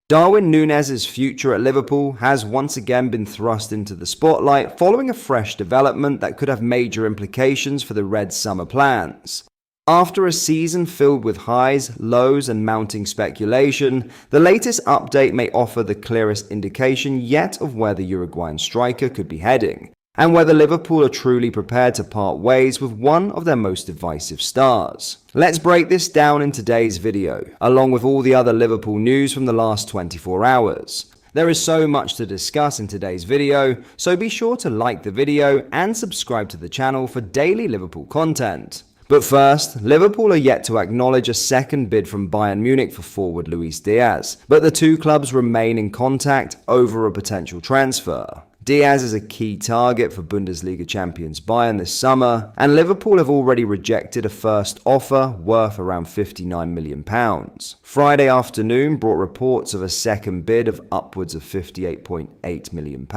Darwin Nunez's future at Liverpool has once again been thrust into the spotlight following a fresh development that could have major implications for the Reds' summer plans. After a season filled with highs, lows, and mounting speculation, the latest update may offer the clearest indication yet of where the Uruguayan striker could be heading, and whether Liverpool are truly prepared to part ways with one of their most divisive stars. Let's break this down in today's video, along with all the other Liverpool news from the last 24 hours. There is so much to discuss in today's video, so be sure to like the video and subscribe to the channel for daily Liverpool content. But first, Liverpool are yet to acknowledge a second bid from Bayern Munich for forward Luis Diaz, but the two clubs remain in contact over a potential transfer. Diaz is a key target for Bundesliga champions Bayern this summer, and Liverpool have already rejected a first offer worth around £59 million. Friday afternoon brought reports of a second bid of upwards of £58.8 million,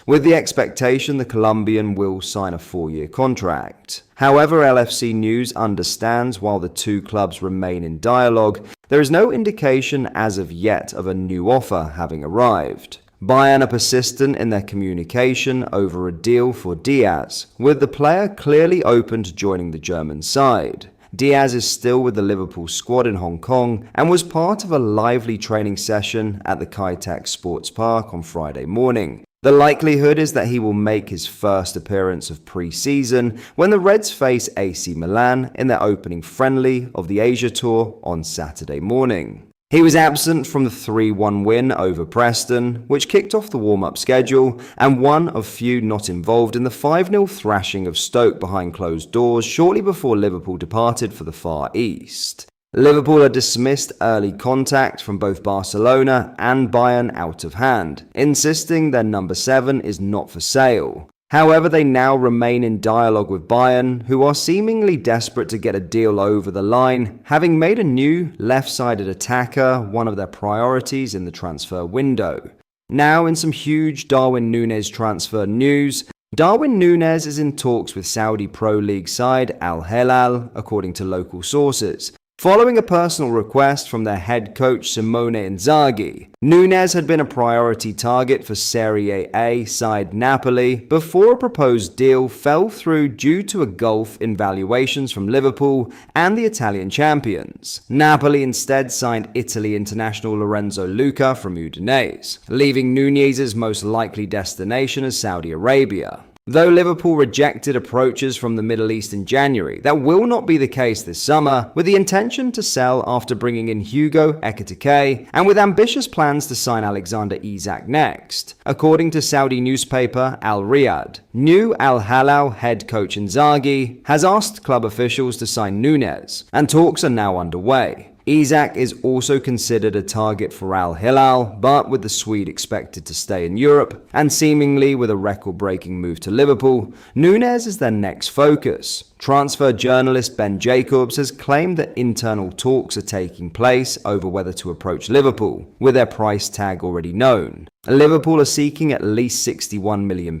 with the expectation the Colombian will sign a 4-year contract. However, LFC News understands while the two clubs remain in dialogue, there is no indication as of yet of a new offer having arrived. Bayern are persistent in their communication over a deal for Diaz, with the player clearly open to joining the German side. Diaz is still with the Liverpool squad in Hong Kong and was part of a lively training session at the Kai Tak Sports Park on Friday morning. The likelihood is that he will make his first appearance of pre-season when the Reds face AC Milan in their opening friendly of the Asia Tour on Saturday morning. He was absent from the 3-1 win over Preston, which kicked off the warm-up schedule, and one of few not involved in the 5-0 thrashing of Stoke behind closed doors shortly before Liverpool departed for the Far East. Liverpool had dismissed early contact from both Barcelona and Bayern out of hand, insisting their number 7 is not for sale. However, they now remain in dialogue with Bayern, who are seemingly desperate to get a deal over the line, having made a new left-sided attacker one of their priorities in the transfer window. Now, in some huge Darwin Nunez transfer news, Darwin Nunez is in talks with Saudi Pro League side Al Hilal, according to local sources, following a personal request from their head coach Simone Inzaghi. Nunez had been a priority target for Serie A side Napoli before a proposed deal fell through due to a gulf in valuations from Liverpool and the Italian champions. Napoli instead signed Italy international Lorenzo Luca from Udinese, leaving Nunez's most likely destination as Saudi Arabia. Though Liverpool rejected approaches from the Middle East in January, that will not be the case this summer, with the intention to sell after bringing in Hugo Ekitike and with ambitious plans to sign Alexander Isak next. According to Saudi newspaper Al Riyadh, new Al Hilal head coach Inzaghi has asked club officials to sign Nunez, and talks are now underway. Isak is also considered a target for Al Hilal, but with the Swede expected to stay in Europe, and seemingly with a record-breaking move to Liverpool, Nunez is their next focus. Transfer journalist Ben Jacobs has claimed that internal talks are taking place over whether to approach Liverpool, with their price tag already known. Liverpool are seeking at least £61 million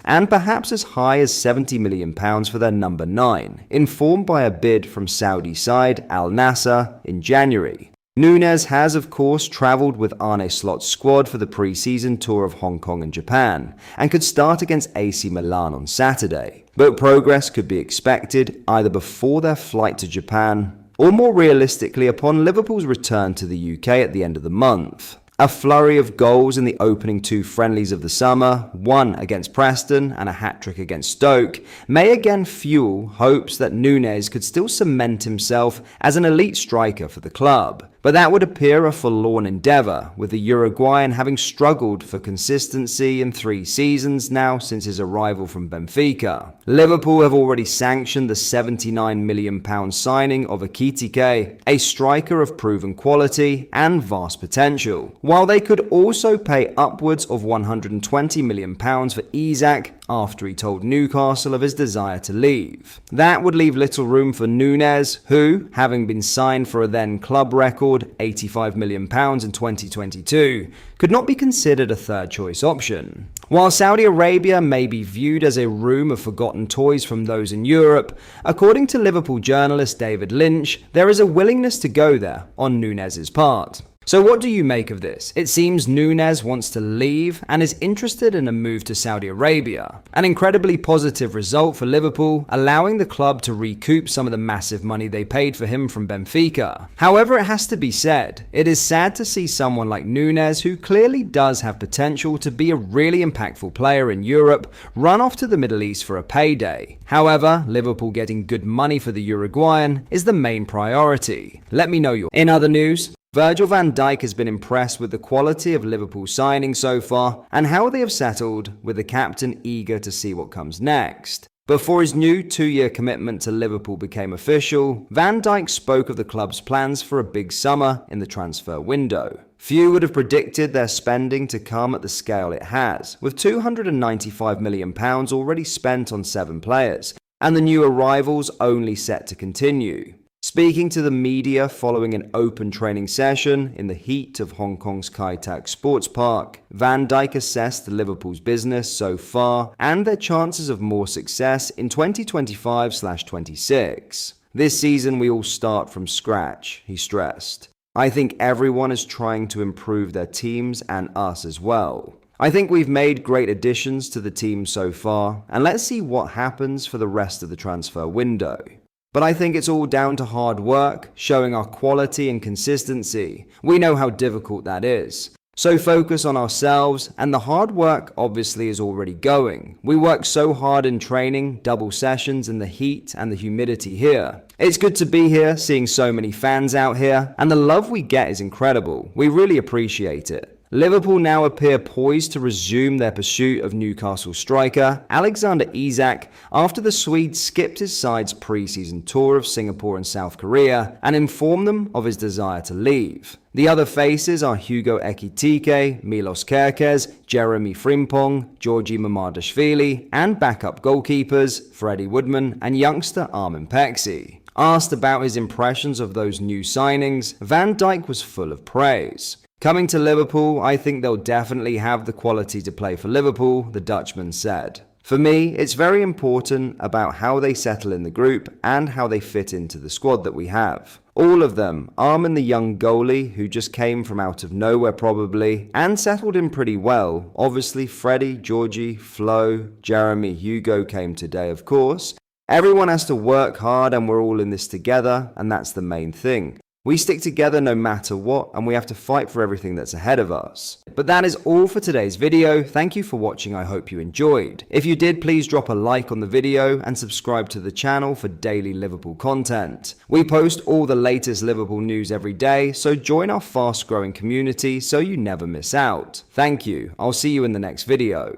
and perhaps as high as £70 million for their number 9, informed by a bid from Saudi side Al Nassr in January. Nunez has of course travelled with Arne Slot's squad for the pre-season tour of Hong Kong and Japan, and could start against AC Milan on Saturday. But progress could be expected either before their flight to Japan, or more realistically upon Liverpool's return to the UK at the end of the month. A flurry of goals in the opening 2 friendlies of the summer, one against Preston and a hat-trick against Stoke, may again fuel hopes that Nunez could still cement himself as an elite striker for the club. But that would appear a forlorn endeavour, with the Uruguayan having struggled for consistency in 3 seasons now since his arrival from Benfica. Liverpool have already sanctioned the £79 million signing of Ekitike, a striker of proven quality and vast potential, while they could also pay upwards of £120 million for Isak after he told Newcastle of his desire to leave. That would leave little room for Nunez, who, having been signed for a then club record £85 million in 2022, could not be considered a third-choice option. While Saudi Arabia may be viewed as a room of forgotten toys from those in Europe, according to Liverpool journalist David Lynch, there is a willingness to go there on Nunez's part. So what do you make of this? It seems Nunez wants to leave and is interested in a move to Saudi Arabia. An incredibly positive result for Liverpool, allowing the club to recoup some of the massive money they paid for him from Benfica. However, it has to be said, it is sad to see someone like Nunez, who clearly does have potential to be a really impactful player in Europe, run off to the Middle East for a payday. However, Liverpool getting good money for the Uruguayan is the main priority. Let me know your... In other news, Virgil van Dijk has been impressed with the quality of Liverpool's signings so far and how they have settled, with the captain eager to see what comes next. Before his new 2-year commitment to Liverpool became official, Van Dijk spoke of the club's plans for a big summer in the transfer window. Few would have predicted their spending to come at the scale it has, with £295 million already spent on 7 players, and the new arrivals only set to continue. Speaking to the media following an open training session in the heat of Hong Kong's Kai Tak Sports Park, Van Dijk assessed Liverpool's business so far and their chances of more success in 2025/26. This season we all start from scratch, he stressed. I think everyone is trying to improve their teams and us as well. I think we've made great additions to the team so far, and let's see what happens for the rest of the transfer window. But I think it's all down to hard work, showing our quality and consistency. We know how difficult that is. So focus on ourselves, and the hard work obviously is already going. We work so hard in training, double sessions in the heat and the humidity here. It's good to be here, seeing so many fans out here, and the love we get is incredible. We really appreciate it. Liverpool now appear poised to resume their pursuit of Newcastle striker Alexander Isak after the Swede skipped his side's pre-season tour of Singapore and South Korea and informed them of his desire to leave. The other faces are Hugo Ekitike, Milos Kerkez, Jeremy Frimpong, Georgi Mamardashvili, and backup goalkeepers Freddie Woodman and youngster Armin Pexi. Asked about his impressions of those new signings, Van Dijk was full of praise. Coming to Liverpool, I think they'll definitely have the quality to play for Liverpool, the Dutchman said. For me, it's very important about how they settle in the group and how they fit into the squad that we have. All of them, Armin the young goalie who just came from out of nowhere probably, and settled in pretty well. Obviously Freddie, Georgie, Flo, Jeremy, Hugo came today of course. Everyone has to work hard and we're all in this together, and that's the main thing. We stick together no matter what, and we have to fight for everything that's ahead of us. But that is all for today's video. Thank you for watching. I hope you enjoyed. If you did, please drop a like on the video and subscribe to the channel for daily Liverpool content. We post all the latest Liverpool news every day, so join our fast growing community so you never miss out. Thank you. I'll see you in the next video.